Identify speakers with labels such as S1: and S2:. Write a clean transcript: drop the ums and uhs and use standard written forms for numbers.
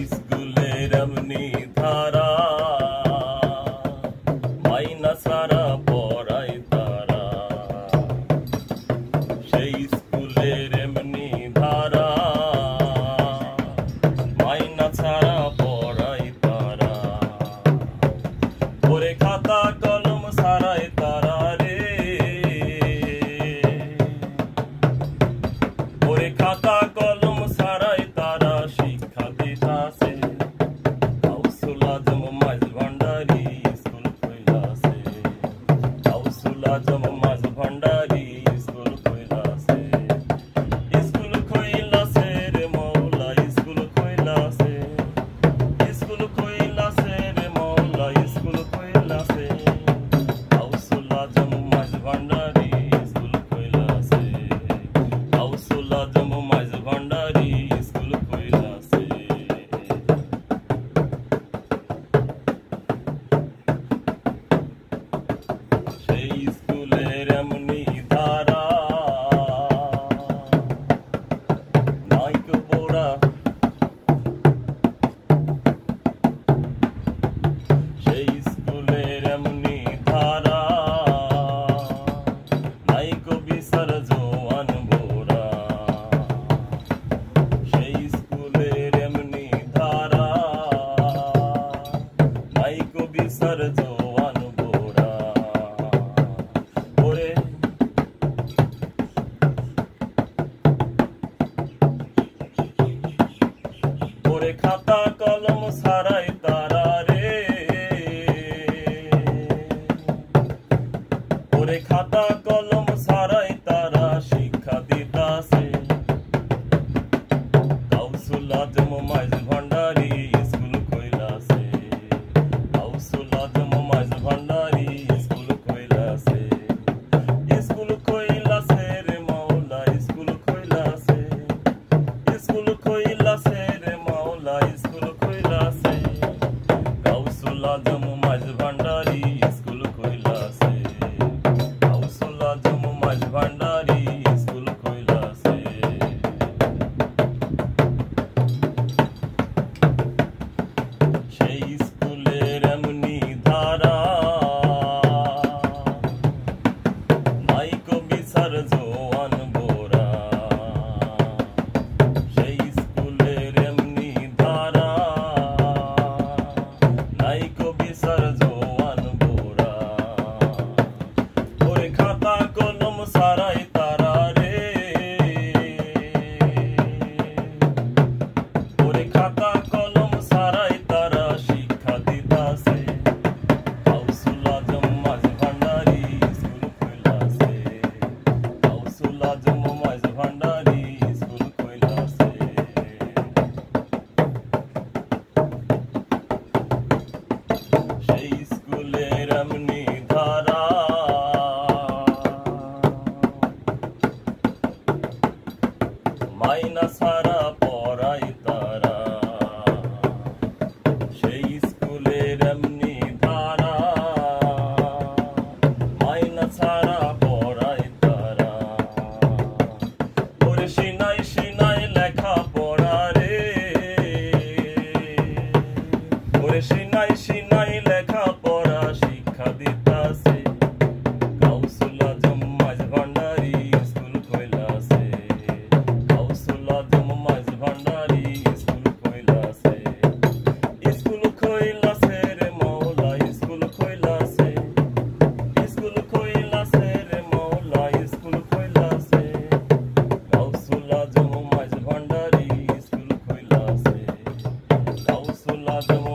S1: স্কুলের এমনি ধারা মাইনা ছাড়া পড়াই তারা সেই স্কুলের এমনি ধারা মাইনা ছাড়া পড়াই তারা ওরে খাতা কলম ছাড়াই তারা রে ওরে খাতা কলম ছাড়াই তারা শিক্ষা দিতাছে গাউসুল আজম মাঝ ভান্ডারি স্কুল কইলাছে গাউসুল আজম মাঝ ভান্ডারি স্কুল কইলাছে রে মৌলা স্কুল কইলাছে রে মৌলা স্কুল কইলাছে গাউসুল আজম মাঝ ভান্ডারি স্কুল কইলাছে গাউসুল আজম মাঝ ভান্ডারি স্কুল কইলাছে সেই স্কুলের এমনি ধারা নাইকো পড়া সেই স্কুলের এমনি ধারা নাইকো বিচার জোয়ান বোরা সেই স্কুলের এমনি ধারা নাইকো বিচার জোয়ান বোরা ওরে ওরে খাতা কলম ছাড়াই তারা রে ওরে খাতা কলম ছাড়াই তারা শিক্ষা দিতাছে গাউসুল আজম মাঝ ভান্ডারি স্কুল কইলাছে গাউসুল আজম মাঝ ভান্ডারি স্কুল কইলাছে রে মৌলা স্কুল কইলাছে রে মৌলা স্কুল কইলাছে গাউসুল আজম মাঝ ভান্ডারি স্কুল কইলাছে গাউসুল আজম মাঝ ভান্ডারি স্কুল কইলাছে সেই স্কুলের এমনি ধারা নাইকো বিচার জোয়ান বোরা সেই স্কুলের এমনি ধারা নাইকো বিচার জোয়ান বোরা ওরে খাতা কলম ছাড়াই তারা রে ওরে খাতা কলম ছাড়াই তারা শিক্ষা দিতাছে গাউসুল আজম মাঝ ভান্ডারি স্কুল কইলাছে গাউসুল আজম মাঝ ভান্ডারি স্কুল কইলাছে সেই স্কুলের এমনি ধারা মাইনা ছাড়া পড়াই তারা সেই স্কুলের এমনি ধারা মাইনা ছাড়া পড়াই তারা ওরে সিনাই সিনাই লেখা পড়া রে ওরে সিনাই সিনাই লেখা পড়া শিক্ষা দিতাছে গাউসুল আজম মাঝ ভান্ডারি স্কুল কইলাছে গাউসুল আজম মাঝ ভান্ডারি স্কুল কইলাছে রে মৌলা স্কুল কইলাছে রে মৌলা স্কুল কইলাছে গাউসুল আজম মাঝ ভান্ডারি স্কুল কইলাছে গাউসুল আজম